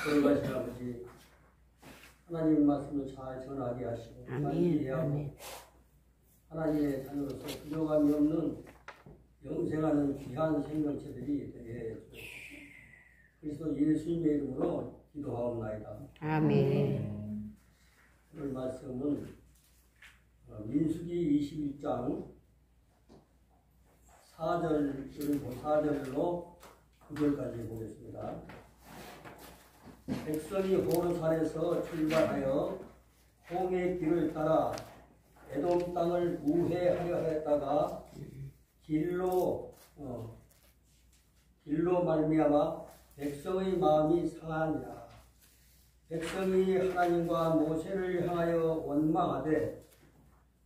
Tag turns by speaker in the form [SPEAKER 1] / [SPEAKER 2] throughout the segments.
[SPEAKER 1] 거룩하신 아버지, 하나님 말씀을 잘 전하게 하시고
[SPEAKER 2] 아멘.
[SPEAKER 1] 하나님의 자녀로서 부족함이 없는 영생하는 귀한 생명체들이 되게 그리스도 예수님의 이름으로 기도하옵나이다.
[SPEAKER 2] 아멘.
[SPEAKER 1] 오늘 말씀은 민수기 21장 4절로 9절까지 보겠습니다. 백성이 호르산에서 출발하여 홍해 길을 따라 에돔 땅을 우회하려 했다가 길로 말미암아 백성의 마음이 상하니라. 백성이 하나님과 모세를 향하여 원망하되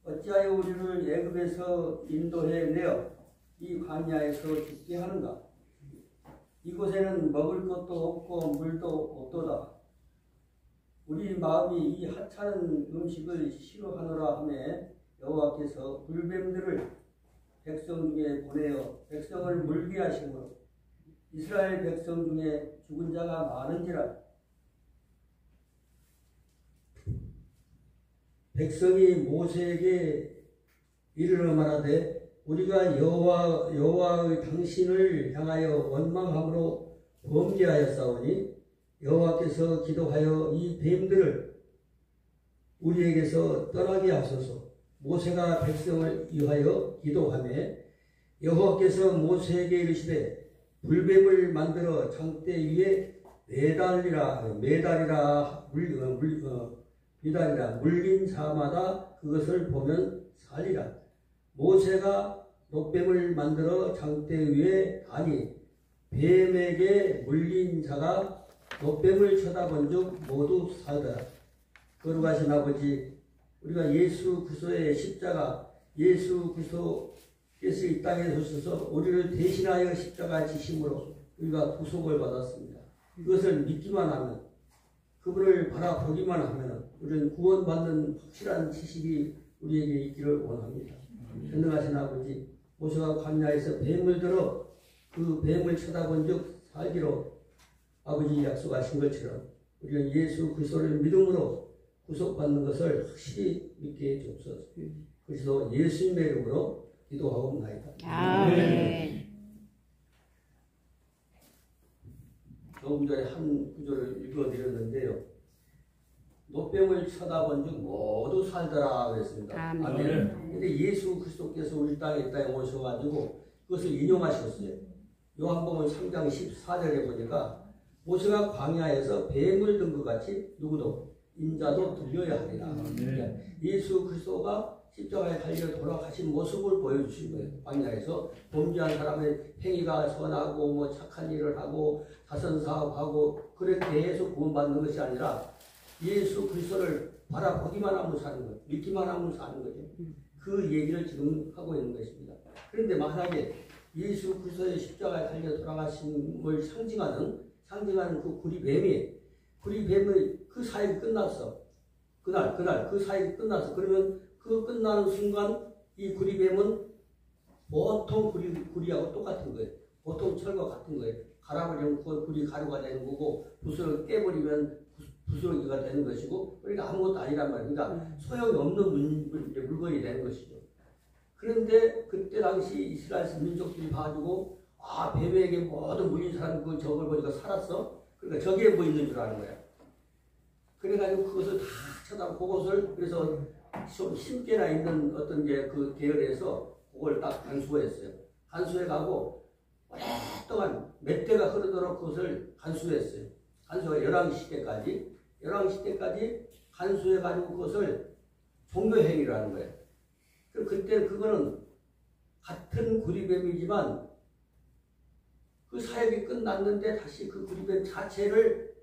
[SPEAKER 1] 어찌하여 우리를 애굽에서 인도해 내어 이 광야에서 죽게 하는가? 이곳에는 먹을 것도 없고 물도 없도다. 우리 마음이 이 하찮은 음식을 싫어하노라 하며 여호와께서 불뱀들을 백성 중에 보내어 백성을 물게 하시므로 이스라엘 백성 중에 죽은 자가 많은지라. 백성이 모세에게 이르러 말하되 우리가 여호와의 당신을 향하여 원망함으로 범죄하였사오니 여호와께서 기도하여 이 뱀들을 우리에게서 떠나게 하소서. 모세가 백성을 위하여 기도하며 여호와께서 모세에게 이르시되 불뱀을 만들어 장대 위에 매달리라 물린 자마다 그것을 보면 살리라. 모세가 놋뱀을 만들어 장대 위에 다니 뱀에게 물린 자가 놋뱀을 쳐다본 즉 모두 살더라. 거룩하신 아버지, 우리가 예수 그리스도의 십자가, 예수 그리스도께서 이 땅에 오셔서 우리를 대신하여 십자가 지심으로 우리가 구속을 받았습니다. 그것을 믿기만 하면, 그분을 바라보기만 하면 우리는 구원받는 확실한 지식이 우리에게 있기를 원합니다. 전능하신 아버지, 모세가 광야에서 뱀을 들어 그 뱀을 쳐다본 즉 살기로 아버지 약속하신 것처럼 우리는 예수 그리스도를 믿음으로 구속받는 것을 확실히 믿게 해주옵소서. 그래서 예수님의 이름으로 기도하옵나이다.
[SPEAKER 2] 아멘.
[SPEAKER 1] 조금 전에 한 구절을 읽어드렸는데요. 놋뱀을 쳐다본 즉 모두 살더라 그랬습니다. 아멘. 근데 예수 그리스도께서 우리 땅에 오셔가지고 그것을 인용하셨어요. 요한복음 3장 14절에 보니까 모세가 광야에서 뱀을 든 것 같이 누구도 인자도 들려야 하리라. 예수 그리스도가 십자가에 달려 돌아가신 모습을 보여주신 거예요. 광야에서 범죄한 사람의 행위가 선하고 뭐 착한 일을 하고 자선사업하고 그렇게 해서 구원받는 것이 아니라 예수 그리스도를 바라보기만 하면 사는 거예요. 믿기만 하면 사는 거죠. 그 얘기를 지금 하고 있는 것입니다. 그런데 만약에 예수 그리스도의 십자가에 달려 돌아가심을 상징하는 그 구리뱀의 그 사역이 끝났어. 그날 그 사역이 끝났어. 그러면 그 끝나는 순간 이 구리뱀은 보통 구리하고 똑같은 거예요. 보통 철과 같은 거예요. 갈아버리면 그 구리 가루가 되는 거고 붓을 깨버리면 부스러기가 되는 것이고 그러니까 아무것도 아니란 말이에요. 그러니까 소용이 없는 물건이 되는 것이죠. 그런데 그때 당시 이스라엘 민족들이 봐가지고 뱀에게 모든 물린 사람 그 저걸 보니까 살았어. 그러니까 저기에 뭐 있는 줄 아는 거야. 그래가지고 그것을 다 쳐다보고 그것을 그래서 좀 심게나 있는 어떤 그 계열에서 그걸 딱 간수했어요. 간수해가고 오랫동안 몇 대가 흐르도록 그것을 간수했어요. 간수가 11시 때까지 간수해가지고 그것을 종교행위를 하는 거예요. 그때 그거는 같은 구리뱀이지만 그 사역이 끝났는데 다시 그 구리뱀 자체를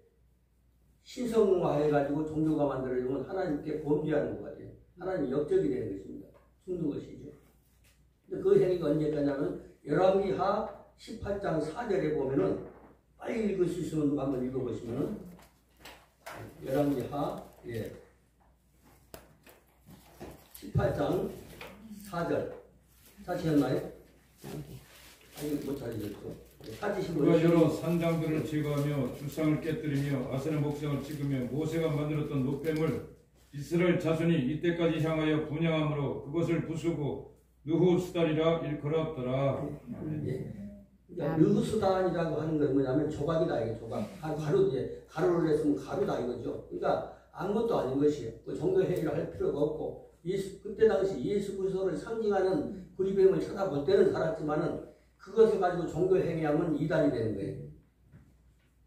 [SPEAKER 1] 신성화해가지고 종교가 만들어지면 하나님께 범죄하는 것 같아요. 하나님 역적이 되는 것입니다. 죽는 것이죠. 근데 그 행위가 언제까지냐면 열왕기하 18장 4절에 보면은 빨리 읽을 수 있으면 한번 읽어보시면은 열왕기하 18장 4절 찾으셨나요? 아니 못 찾으셨죠? 찾으신
[SPEAKER 3] 그가
[SPEAKER 1] 분이
[SPEAKER 3] 여러 산장들을 제거하며 주상을 깨뜨리며 아세라 목상을 찍으며 모세가 만들었던 노뱀을 이스라엘 자손이 이때까지 향하여 분양함으로 그것을 부수고 느후수단이라 일컬었더라.
[SPEAKER 1] 느후수단이라고 하는 건 뭐냐면 조각이다 이게 조각. 가루를 냈으면 가루다 이거죠. 그러니까 아무것도 아닌 것이에요. 그 종교 행위를 할 필요가 없고 그때 당시 예수 그리스도를 상징하는 구리뱀을 쳐다볼 때는 살았지만은 그것을 가지고 종교 행위하면 이단이 되는 거예요.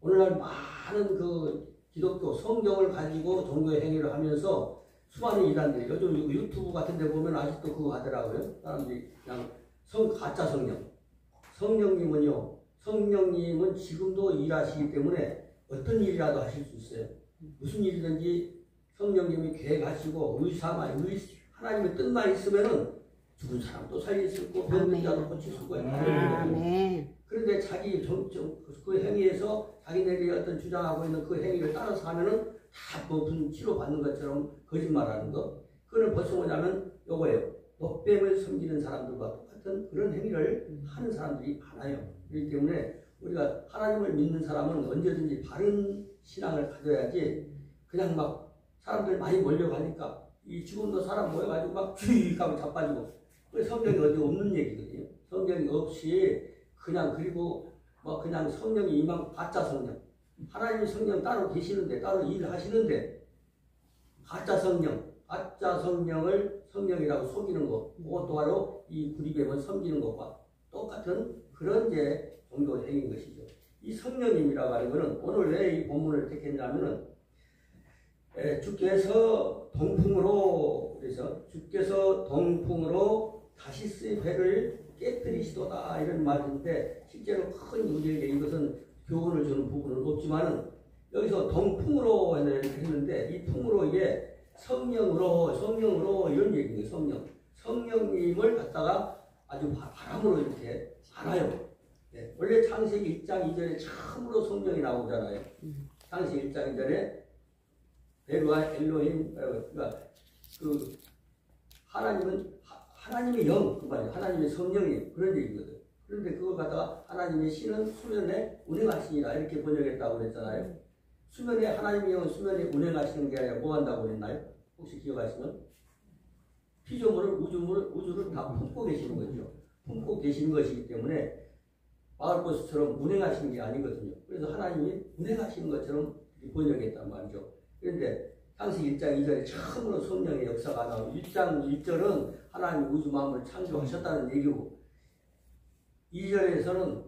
[SPEAKER 1] 오늘날 많은 그 기독교 성경을 가지고 종교 행위를 하면서 수많은 이단들이 요즘 유튜브 같은 데 보면 아직도 그거 하더라고요. 사람들이 그냥 가짜 성령. 성령님은 지금도 일하시기 때문에 어떤 일이라도 하실 수 있어요. 무슨 일이든지 성령님이 계획하시고 하나님의 뜻만 있으면은 죽은 사람도 살릴 수 있고 병든 자도 고칠 수 있고 그런데 자기 그 행위에서 자기네들이 어떤 주장하고 있는 그 행위를 따라서 하면은 다 무슨 치료받는 것처럼 거짓말하는 거. 그거는 벌써 뭐냐면 요거예요. 노뱀을 섬기는 사람들과 똑같은 그런 행위를 하는 사람들이 많아요. 그렇기 때문에 우리가 하나님을 믿는 사람은 언제든지 바른 신앙을 가져야지 그냥 막 사람들 많이 몰려가니까 이 지금도 사람 모여가지고 막 쥐익 하고 자빠지고 성경이 어디 없는 얘기거든요. 성경이 없이 그냥 그리고 뭐 그냥 성령이 임한 가짜 성령. 하나님 성령 따로 계시는데 따로 일하시는데 가짜 성령을 성령이라고 속이는 것, 그것도 바로 이 구리뱀을 섬기는 것과 똑같은 그런 이제 종교 행위인 것이죠. 이 성령님이라고 하는 것은 오늘 왜 이 본문을 택했냐면은 주께서 동풍으로 다시스의 배를 깨뜨리시도다 이런 말인데 실제로 큰 우리에게 이것은 교훈을 주는 부분은 없지만은 여기서 동풍으로 했는데 이 풍으로 이게 성령으로 이런 얘기예요. 성령님을 갖다가 아주 바람으로 이렇게 안아요. 네. 원래 창세기 1장 2절에 처음으로 성령이 나오잖아요. 창세기 1장 2절에 베루아 엘로힘 그러니까 그 하나님의 영 그 말이에요. 하나님의 성령이 그런 얘기거든. 그런데 그걸 갖다가 하나님의 신은 수면에 운행하시니라 이렇게 번역했다고 그랬잖아요. 하나님의 영은 수면에 운행하시는 게 아니라 뭐 한다고 그랬나요? 혹시 기억하시면 피조물을 우주를 다 품고 계시는 거죠. 품고 계시는 것이기 때문에 마을버스처럼 운행하시는 게 아니거든요. 그래서 하나님이 운행하시는 것처럼 번역했단 말이죠. 그런데 창세기 1장 2절에 처음으로 성령의 역사가 나오고 1장 1절은 하나님이 우주 만물을 창조하셨다는 얘기고 2절에서는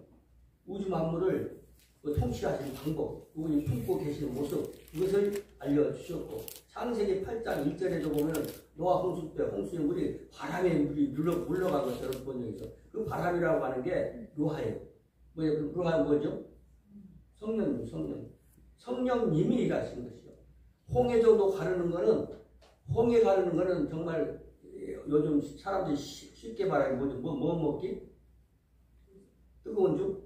[SPEAKER 1] 우주 만물을 통치하시는 방법, 그분이 품고 계시는 모습 그것을 알려주셨고 창세기 8장 1절에도 보면 노아 홍수 때 홍수의 물이 바람에 물이 물러간 것처럼 번역해서 그 바람이라고 하는 게 루하예요. 그 루하는 뭐죠? 성령님이 일하시는 것이죠. 홍해 정도 가르는 거는 정말 요즘 사람들이 쉽게 말하는 뭐죠? 뭐 먹기? 뜨거운 죽?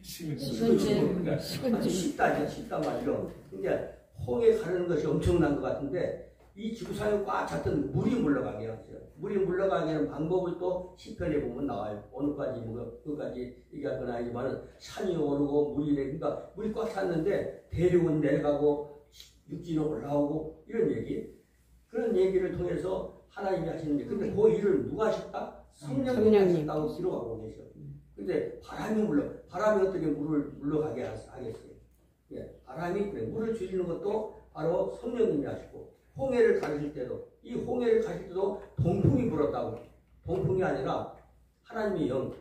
[SPEAKER 1] 식은죽. 아주 쉽단 말이죠. 그러니까 홍해 가르는 것이 엄청난 것 같은데 이 지구상에 꽉 찼던 물이 물러가게 하세요. 물이 물러가게 하는 방법을 또 시편에 보면 나와요. 오늘까지 그까지 얘기할 건 아니지만 산이 오르고 그러니까 물이 꽉 찼는데 대륙은 내려가고 육지는 올라오고 이런 얘기. 그런 얘기를 통해서 하나님이 하시는데 근데 그 일을 누가 하셨다? 성령님이 하셨다고 기록하고 계셔. 근데 바람이 어떻게 물을 물러가게 하겠어요? 예, 바람이 그래. 물을 줄이는 것도 바로 성령님이 하시고 홍해를 가실 때도 이 홍해를 가실 때도 동풍이 불었다고. 동풍이 아니라 하나님의 영.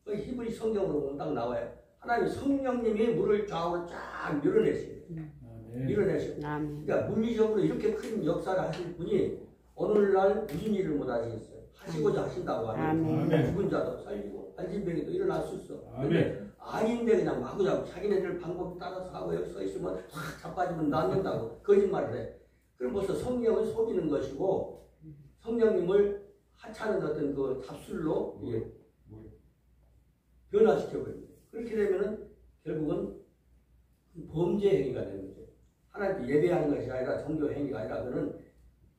[SPEAKER 1] 그 히브리 성경으로 보면 딱 나와요. 하나님 성령님이 물을 좌우로 쫙 밀어내시요. 밀어내시고. 그러니까 물리적으로 이렇게 큰 역사를 하실 분이 오늘날 무슨 일을 못 하시겠어요? 하시고자 하신다고 하면 죽은 자도 살리고 안진병이도 일어날 수 있어. 근데 아닌데 그냥 마구자구 자기네들 방법 따라서 하고 여기 서 있으면 확 자빠지면 낫는다고 거짓말을 해. 그럼 벌써 성령을 속이는 것이고 성령님을 하찮은 어떤 그 잡술로 변화시켜버립니다. 그렇게 되면은 결국은 범죄 행위가 되는 거죠. 하나님께 예배하는 것이 아니라 종교 행위가 아니라 그는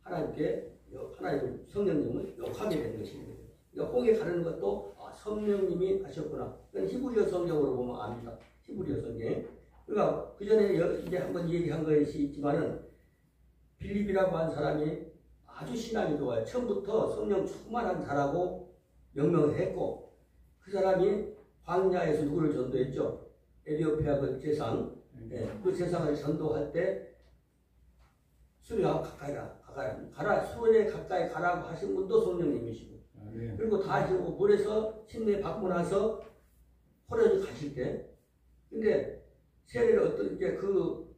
[SPEAKER 1] 하나님께 하나님 성령님을 욕하게 되는 것입니다. 그러니까 홍해 가르는 것도 성령님이 하셨구나. 그건 히브리어 성경으로 보면 압니다. 히브리어 성경. 그러니까 그 전에 이제 한번 얘기한 것이 있지만은 빌립이라고 한 사람이 아주 신앙이 좋아요. 처음부터 성령 충만한 자라고 명명을 했고, 그 사람이 광야에서 누구를 전도했죠? 에디오피아 그 제상. 그 제상을 전도할 때 수리가 가라. 수원에 가까이 가라고 하신 분도 성령님이시고. 그리고 다 하시고 물에서 침례 받고 나서 호련히 가실 때, 근데 세례를 어떤 이제 그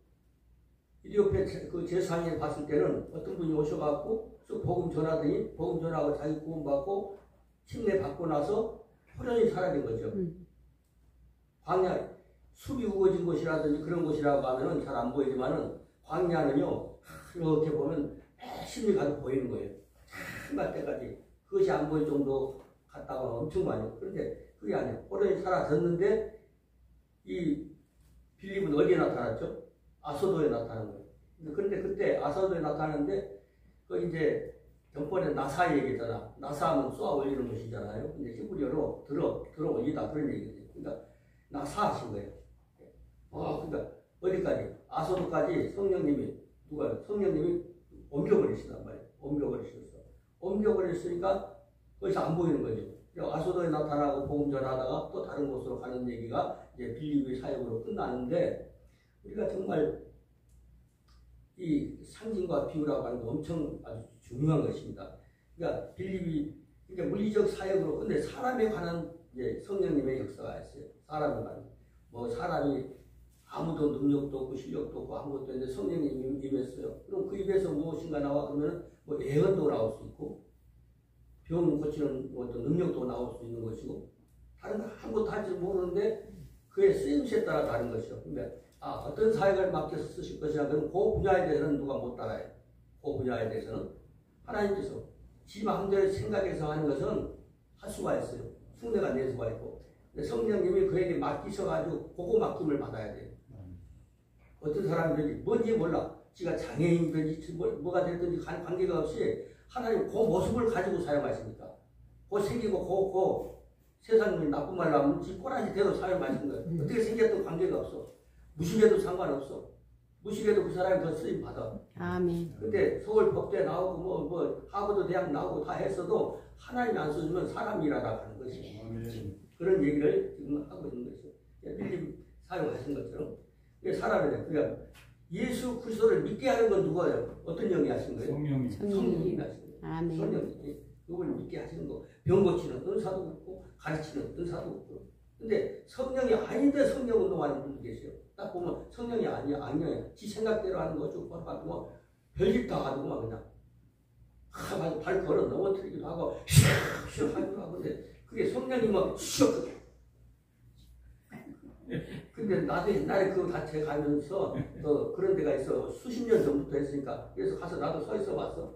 [SPEAKER 1] 이디오피아 그 제상에 봤을 때는 어떤 분이 오셔갖고 복음 전하더니 복음 전하고 자기 구원 받고 침례 받고 나서 호련히 살아낸 거죠. 광야 숲이 우거진 곳이라든지 그런 곳이라고 하면은 잘 안 보이지만은 광야는요 이렇게 보면 심리 가득 보이는 거예요. 참갈 때까지 그것이 안 보일 정도 갔다가 엄청 많이. 그런데 그게 아니에요. 호련히 살아졌는데 이 빌립은 어디에 나타났죠? 아소도에 나타난 거예요. 그런데 그때 아소도에 나타났는데 그 이제 경번에 나사 얘기잖아. 나사하면 쏘아 올리는 것이잖아요. 근데 히브리어로 들어 올리다 그런 얘기죠. 그러니까 나사하신 거예요. 그러니까 어디까지? 아소도까지 성령님이 옮겨버리시단 말이에요. 옮겨버렸으니까 거기서 안 보이는 거죠. 아소도에 나타나고 복음 전하다가 또 다른 곳으로 가는 얘기가 이제 빌립의 사역으로 끝나는데, 우리가 정말 이 상징과 비유라고 하는 게 엄청 아주 중요한 것입니다. 그러니까 빌립이 그러니까 물리적 사역으로, 근데 사람에 관한 이제 성령님의 역사가 있어요. 사람에 관한. 뭐 사람이 아무도 능력도 없고 실력도 없고 아무것도 없는데 성령님이 임했어요. 그럼 그 입에서 무엇인가 나와 그러면 뭐 예언도 나올 수 있고 병 고치는 어떤 능력도 나올 수 있는 것이고, 다른 거 아무것도 할지 모르는데 그의 쓰임새에 따라 다른 것이죠. 근데 어떤 사역을 맡겨서 쓰실 것이냐, 그럼 그 분야에 대해서는 누가 못 따라요. 그 분야에 대해서는 하나님께서 지 마음대로 생각해서 하는 것은 할 수가 있어요. 흉내가 낼 수가 있고. 근데 성령님이 그에게 맡기셔가지고 그거 맡김을 받아야 돼요. 어떤 사람들이 뭔지 몰라. 지가 장애인이든지 뭐가 됐든지 관계가 없이 하나님 그 모습을 가지고 사용하시니까 그 생기고 그 세상에 나쁜 말로 하면 지 꼬라지대로 사용하시는 거예요. 어떻게 생겼든 관계가 없어. 무식해도 상관없어. 무식해도 그 사람이 더 쓰임 받아.
[SPEAKER 2] 아멘.
[SPEAKER 1] 근데 서울 법대 나오고 뭐 하버드 대학 나오고 다 했어도 하나님이 안 써주면 사람이 일하다 가는 것이. 그런 얘기를 지금 하고 있는 것이죠. 빌립 사용하신 것처럼. 사람이네. 그러니까 예수 그리스도를 믿게 하는 건 누가요? 어떤 영이 하신 거예요? 성령님이 하신 거예요.
[SPEAKER 2] 아멘.
[SPEAKER 1] 성령님이 누구를 믿게 하시는 거. 병 고치는 은사도 없고 가르치는 은사도 없고. 근데 성령이 아닌데 성령 운동하는 분도 계세요. 딱 보면 성령이 아니에요. 지 생각대로 하는 거 쭉 봐가지고 별짓 다 하고 막 그냥 발 걸어 넘어뜨리기도 하고 슉슉 하기도 하고. 근데 그게 성령이 막 슉. 근데 나도 옛날에 그 단체 가면서 그런 데가 있어. 수십 년 전부터 했으니까. 그래서 가서 나도 서 있어 봤어.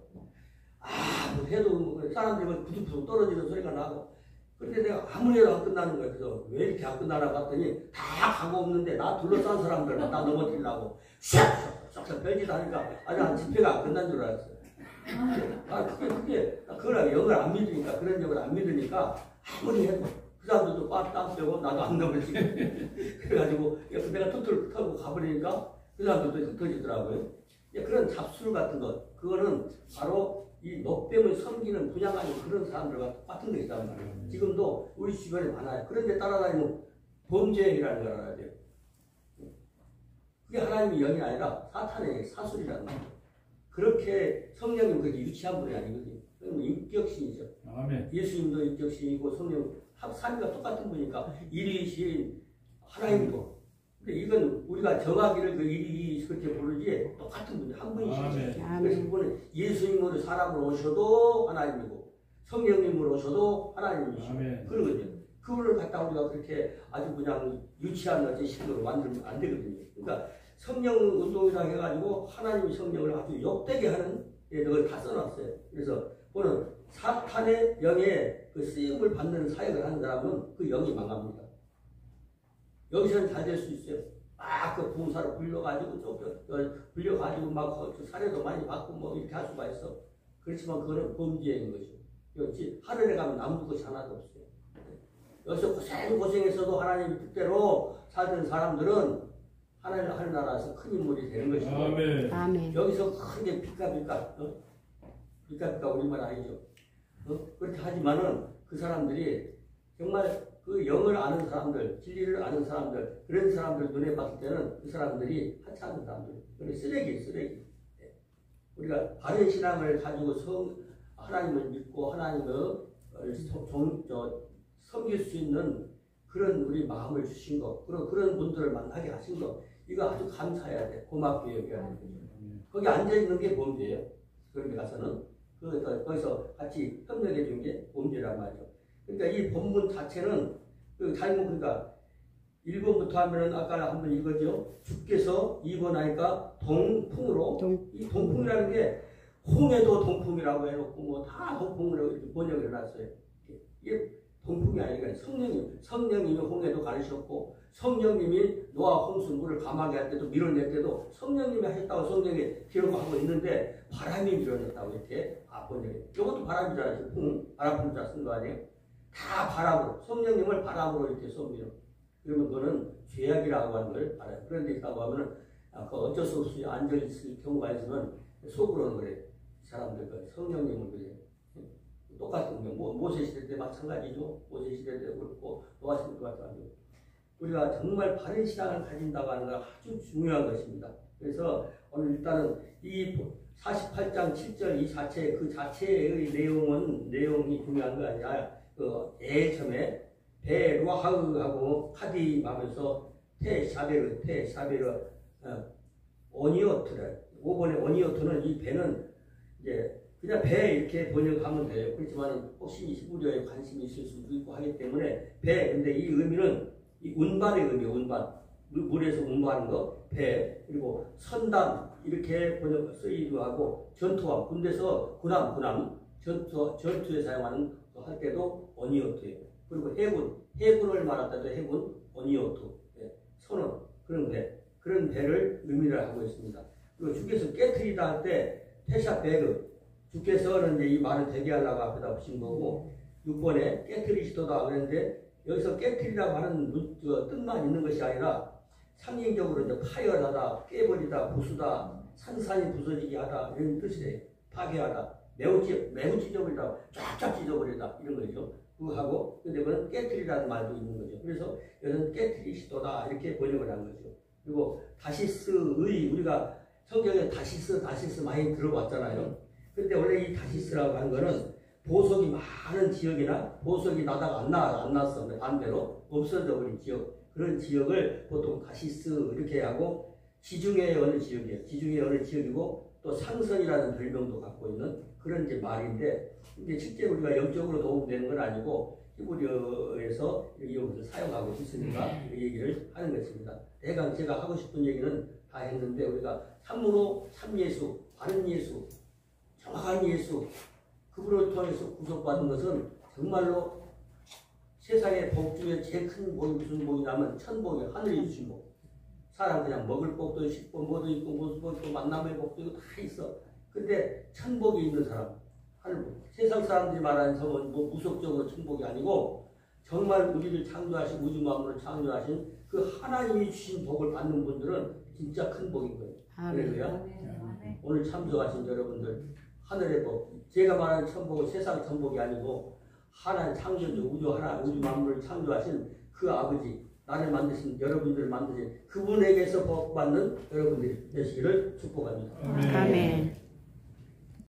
[SPEAKER 1] 뭐 해도 사람들이 부득부득 떨어지는 소리가 나고. 근데 내가 아무리 해도 안 끝나는 거야. 그래서 왜 이렇게 안 끝나나 봤더니 다 가고 없는데 나 둘러싼 사람들 나 넘어뜨리려고 샥샥 별짓 하니까 아주 집회가 안 끝난 줄 알았어요. 그걸 영을 안 믿으니까, 그런 영을 안 믿으니까 아무리 해도 그 사람들도 땅 빼고 나도 안 넘어지고. 그래가지고 내가 툭툭 털고 가버리니까 그 사람들도 흩어지더라고요. 그런 잡술 같은 것, 그거는 바로 이 녹병을 섬기는 분양하는 그런 사람들과 똑같은 게 있단 말이에요. 지금도 우리 주변에 많아요. 그런데 따라다니면 범죄행위라는 걸 알아야 돼요. 그게 하나님의 영이 아니라 사탄의 사술이라는 거예요. 그렇게 성령님 그렇게 유치한 분이 아니거든요. 인격신이죠. 아멘. 예수님도 인격신이고 성령 삼위가 똑같은 분이니까 일이신 하나님도. 근데 이건 우리가 정하기를 그 일이 그렇게 부르지 똑같은 분이 한 분이시죠. 그래서 그분은 예수님으로 사람으로 오셔도 하나님이고 성령님으로 오셔도 하나님이시고 그러거든요. 그분을 갖다 우리가 그렇게 아주 그냥 유치한 어떤 신으로 만들면 안 되거든요. 그러니까 성령 운동이라고 해가지고 하나님의 성령을 아주 욕되게 하는 그걸 다 써놨어요. 그래서 그거는 사탄의 영에 그 쓰임을 받는 사역을 하는 사람은 그 영이 망합니다. 여기서는 잘 될 수 있어요. 그 봉사로 불려가지고 막 사례도 많이 받고 뭐 이렇게 할 수가 있어. 그렇지만 그거는 범죄인 것이고. 하늘에 가면 남는 것이 하나도 없어요. 여기서 고생했어도 하나님 뜻대로 살던 사람들은 하늘나라에서 큰 인물이 되는 것이고
[SPEAKER 3] 아멘.
[SPEAKER 2] 아멘.
[SPEAKER 1] 여기서 크게 비까비까 우리말 아니죠. 그렇게 하지만은 그 사람들이 정말 그 영을 아는 사람들, 진리를 아는 사람들, 그런 사람들 눈에 봤을 때는 그 사람들이 하찮은 사람들, 그런 쓰레기. 우리가 바른 신앙을 가지고 하나님을 믿고 하나님을 섬길 수 있는 그런 우리 마음을 주신 것, 그런 분들을 만나게 하신 것, 이거 아주 감사해야 돼. 고맙게 여겨야 돼. 거기 앉아있는 게 범죄예요. 그런 데 가서는. 거기서 같이 협력해 준 게 범죄란 말이죠. 그러니까 이 본문 자체는 그러니까 1번부터 하면은 아까 한번 읽었죠. 주께서 2번 하니까 동풍으로 이 동풍이라는 게 홍해도 동풍이라고 해놓고 뭐 다 동풍으로 이렇게 번역을 해놨어요. 이게 동풍이 아니라 성령님이 홍해도 가르쳤고 성령님이 노아 홍수 물을 감하게 할 때도 밀어낼 때도 성령님이 하셨다고 성경에 기록하고 있는데 바람이 밀어냈다고 이렇게 번역해. 이것도 바람이잖아요. 바람 풍자 쓴 거 아니에요? 다 바람으로 성령님을 바람으로 이렇게 쏩니다. 그러면 그거는 죄악이라고 하는 걸 알아요. 그런데 있다고 하면은 어쩔 수 없이 앉아있을 경우가 있으면 속으로는 그래. 사람들 성령님을 그래. 똑같은 게 모세 시대 때 마찬가지죠. 모세 시대 때도 그렇고 노아 시대 때도 마찬가지고. 우리가 정말 바른 신앙을 가진다고 하는 건 아주 중요한 것입니다. 그래서 오늘 일단은 이 48장 7절 이 자체의 내용이 중요한 거 아니라 처음에 베루하우하고 카디하면서 테샤베르 오니오트래. 5번의 오니오트는 이 배는 이제 그냥 배 이렇게 번역하면 돼요. 그렇지만 혹시 히브리어에 관심이 있을 수도 있고 하기 때문에 배. 근데 이 의미는 이 운반의 의미예요. 운반. 물에서 운반하는 거. 배. 그리고 선담 이렇게 번역 쓰이기도 하고 전투함. 군대에서 군함. 전투에 사용하는 거 할 때도 오니오트예요. 그리고 해군을 말할 때도 해군 오니오트. 선원. 그런 배를 의미를 하고 있습니다. 그리고 주께서 깨트리다 할 때 테샤베르. 주께서는 이제 이 말을 되게 하려고 앞에다 붙인 거고 6번에 깨트리시도다 그랬는데 여기서 깨트리라고 하는 뜻만 있는 것이 아니라 상징적으로 이제 파열하다, 깨버리다, 부수다, 산산이 부서지게 하다 이런 뜻이래요. 파괴하다, 매우 찢어버리다, 쫙쫙 찢어버리다 이런 거죠. 그거하고 근데 그건 깨트리라는 말도 있는 거죠. 그래서 여기는 깨트리시도다 이렇게 번역을 한 거죠. 그리고 다시스의 우리가 성경에 다시스 많이 들어봤잖아요. 근데 원래 이 다시스라고 하는 거는 보석이 많은 지역이나 보석이 나다가 안 났어. 반대로 없어져 버린 지역. 그런 지역을 보통 다시스 이렇게 하고 지중해 어느 지역이에요. 지중해 어느 지역이고 또 상선이라는 별명도 갖고 있는 그런 이제 말인데 이게 실제 우리가 영적으로 도움되는 건 아니고 히브리어에서 이것을 사용하고 있으니까 이 얘기를 하는 것입니다. 대강 제가 하고 싶은 얘기는 다 했는데 우리가 참으로 참예수, 바른 예수, 정확한 예수 그분을 통해서 구속받은 것은 정말로 세상의 복 중에 제일 큰 복이 무슨 복이냐면 천복이에요. 하늘이 주신 복. 사람 그냥 먹을 복도 있고 뭐도 있고 무슨 복도 만남의 복도 있고 다 있어. 근데 천복이 있는 사람 하늘복. 세상 사람들이 말하는 저건 뭐 무속적으로 천복이 아니고 정말 우리를 창조하신 우주 만물을 창조하신 그 하나님이 주신 복을 받는 분들은 진짜 큰 복인 거예요. 그래서요. 오늘 참조하신 여러분들 하늘의 복. 제가 말하는 천복은 세상 천복이 아니고 하나님 창조주 우주 만물을 창조하신 그 아버지 나를 만드신 여러분들을 만드신 그분에게서 복받는 여러분들이 되시기를 축복합니다.
[SPEAKER 2] 아멘.